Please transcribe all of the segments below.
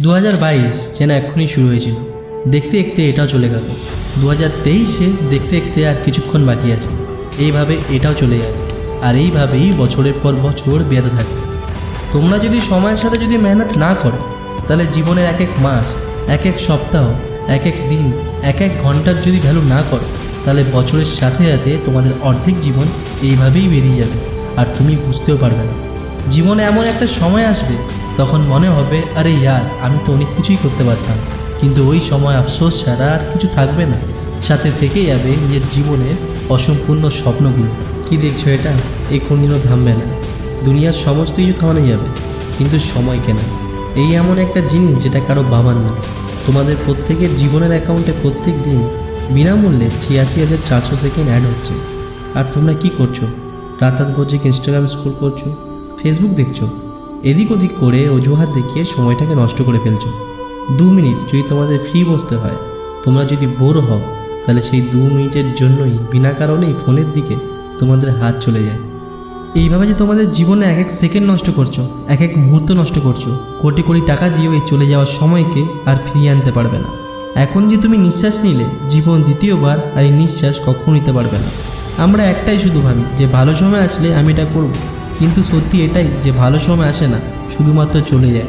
2022 যেন এক্ষুনি শুরু হয়েছিল, দেখতে দেখতে এটাও চলে গেল। 2023-এ দেখতে দেখতে আর কিছুক্ষণ বাকি আছে, এইভাবে এটাও চলে যাবে। আর এইভাবেই বছরের পর বছর বেঁধে থাকবে। তোমরা যদি সময়ের সাথে যদি মেহনত না করো, তাহলে জীবনের এক এক মাস, এক এক সপ্তাহ, এক এক দিন, এক এক ঘন্টার যদি ভ্যালু না করো, তাহলে বছরের সাথে সাথে তোমাদের অর্ধেক জীবন এইভাবেই বেরিয়ে যাবে, আর তুমি বুঝতেও পারবে না। জীবনে এমন একটা সময় আসবে, তখন মনে হবে আরে ইয়ার, আমি তো অনেক কিছুই করতে পারতাম, কিন্তু ওই সময় আফসোস ছাড়া আর কিছু থাকবে না। সাথে থেকে যাবে নিজের জীবনের অসম্পূর্ণ স্বপ্নগুলো। কি দেখছো এটা? এই কোনদিনও থামবে না। দুনিয়ার সমস্ত কিছু থামানো যাবে, কিন্তু সময় কেন? এই এমন একটা জিনিস যেটা কারো বাবার না। তোমাদের প্রত্যেকের জীবনের অ্যাকাউন্টে প্রত্যেক দিন বিনামূল্যে 86,400 সেকেন্ড অ্যাড হচ্ছে। আর তোমরা কি করছো? রাত ভোর জেগে ইনস্টাগ্রাম স্ক্রল করছো, ফেসবুক দেখছো, এদিক ওদিক করে অজুহাত দেখিয়ে সময়টাকে নষ্ট করে ফেলছো। 2 মিনিট যদি তোমাদের ফ্রি বসতে হয়, তোমরা যদি বোর হও, তাহলে সেই 2 মিনিটের জন্যই বিনা কারণেই ফোনের দিকে তোমাদের হাত চলে যায়। এইভাবে যে তোমাদের জীবনে এক এক সেকেন্ড নষ্ট করছো, এক এক মুহূর্ত নষ্ট করছো, কোটি কোটি টাকা দিয়েও এই চলে যাওয়ার সময়কে আর ফিরিয়ে আনতে পারবে না। এখন যে তুমি নিঃশ্বাস নিলে, জীবন দ্বিতীয়বার আর এই নিঃশ্বাস কখনো নিতে পারবে না। আমরা একটাই শুধু ভাবি যে ভালো সময় আসলে আমি এটা করব, কিন্তু সত্যি এটাই যে ভালো সময় আসে না, শুধুমাত্র চলে যায়।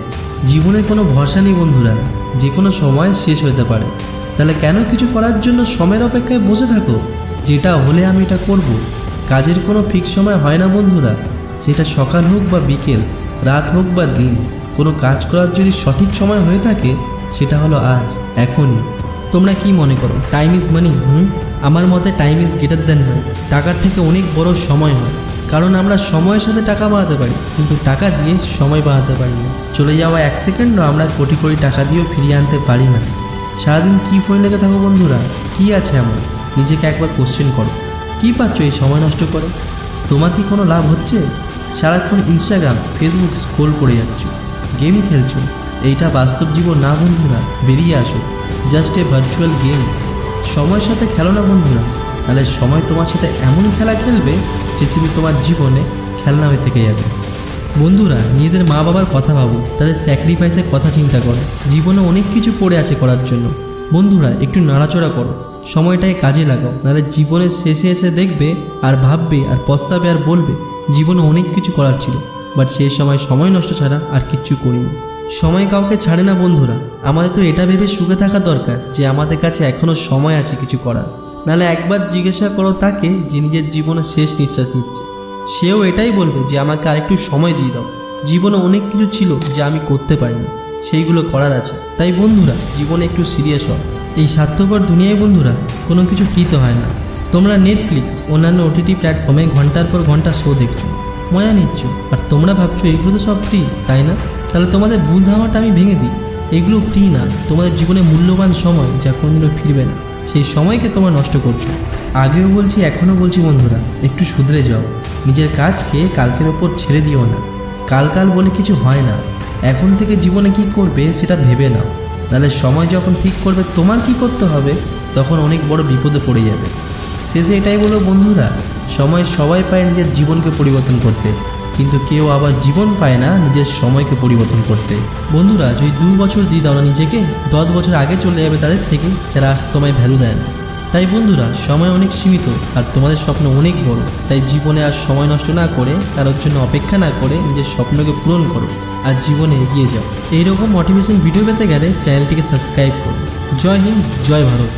জীবনের কোনো ভরসা নেই বন্ধুরা, যে কোনো সময় শেষ হতে পারে। তাহলে কেন কিছু করার জন্য সময়ের অপেক্ষায় বসে থাকো? যেটা হলে আমি এটা করব। কাজের কোনো ফিক্স সময় হয় না বন্ধুরা, সেটা সকাল হোক বা বিকেল, রাত হোক বা দিন। কোনো কাজ করার যদি সঠিক সময় হয়ে থাকে, সেটা হলো আজ, এখনই। তোমরা কি মনে করো টাইম ইজ মানি? আমার মতে টাইম ইজ গ্রেটার দ্যান মানি। টাকার থেকে অনেক বড় সময় হয়, কারণ আমরা সময়ের সাথে টাকা বাড়াতে পারি, কিন্তু টাকা দিয়ে সময় বাড়াতে পারি না। চলে যাওয়া 1 সেকেন্ডও আমরা কোটি কোটি টাকা দিয়েও ফিরিয়ে আনতে পারি না। সারাদিন কী ফোন লেগে থাকো বন্ধুরা? কি আছে এমন? নিজেকে একবার কোশ্চেন করো, কী পাচ্ছ এই সময় নষ্ট করে? তোমার কি কোনো লাভ হচ্ছে? সারাক্ষণ ইনস্টাগ্রাম, ফেসবুক স্ক্রোল করে যাচ্ছ, গেম খেলছো। এইটা বাস্তব জীবন না বন্ধুরা, বেরিয়ে আসো। Just a virtual game. সময়ের সাথে খেলো না বন্ধুরা, তাহলে সময় তোমার সাথে এমন খেলা খেলবে যে তুমি তোমার জীবনে খেলনা হয়ে থেকে যাবে। বন্ধুরা, নিজেদের মা বাবার কথা ভাবো, তাদের স্যাক্রিফাইসের কথা চিন্তা করো। জীবনে অনেক কিছু পড়ে আছে করার জন্য। বন্ধুরা, একটু নাড়াচড়া করো, সময়টাকে কাজে লাগাও। নাহলে জীবনের শেষে এসে দেখবে আর ভাববে আর পস্তাবে আর বলবে জীবনে অনেক কিছু করার ছিল, বাট সেই সময় নষ্ট ছাড়া আর কিচ্ছু করিনি। সময় কাউকে ছাড়ে না বন্ধুরা। আমাদের তো এটা ভেবে সুখে থাকা দরকার যে আমাদের কাছে এখনও সময় আছে কিছু করার। নাহলে একবার জিজ্ঞাসা করো তাকে যে নিজের জীবনের শেষ নিঃশ্বাস নিচ্ছে, সেও এটাই বলবে যে আমাকে আরেকটু সময় দিয়ে দাও। জীবনে অনেক কিছু ছিল যে আমি করতে পারিনি, সেইগুলো করার আছে। তাই বন্ধুরা, জীবনে একটু সিরিয়াস হও। এই স্বার্থপর দুনিয়ায় বন্ধুরা কোনো কিছু ফ্রিতে হয় না। তোমরা নেটফ্লিক্স, অন্যান্য ওটিটি প্ল্যাটফর্মে ঘন্টার পর ঘন্টা শো দেখছো, মজা নিচ্ছ, আর তোমরা ভাবছো এগুলো তো সব ফ্রি, তাই না? তাহলে তোমাদের ভুল ধারণাটা আমি ভেঙে দিই। এগুলো ফ্রি না, তোমাদের জীবনে মূল্যবান সময় যা কোনোদিনও ফিরবে না। সেই সময়কে তোমরা নষ্ট করছো। আগেও বলছি, এখনও বলছি বন্ধুরা, একটু শুধরে যাও। নিজের কাজকে কালকের ওপর ছেড়ে দিও না। কাল বলে কিছু হয় না। এখন থেকে জীবনে কি করবে সেটা ভেবে নাও। নাহলে সময় যখন ঠিক করবে তোমার কি করতে হবে, তখন অনেক বড় বিপদে পড়ে যাবে। শেষে এটাই বলো বন্ধুরা, সময় সবাই পায় নিজের জীবনকে পরিবর্তন করতে, কিন্তু কেউ আবার জীবন পায় না নিজের সময়কে পরিবর্তন করতে। বন্ধুরা, যদি 2 বছর দিয়ে দাও না নিজেকে, 10 বছর আগে চলে যাবে তাদের থেকে যারা আজ তোমায় ভ্যালু দেয় না। তাই বন্ধুরা, সময় অনেক সীমিত আর তোমাদের স্বপ্ন অনেক বড়। তাই জীবনে আর সময় নষ্ট না করে, কারোর জন্য অপেক্ষা না করে নিজের স্বপ্নকে পূরণ করো আর জীবনে এগিয়ে যাও। এইরকম মোটিভেশন ভিডিও পেতে গেলে চ্যানেলটিকে সাবস্ক্রাইব করো। জয় হিন্দ, জয় ভারত।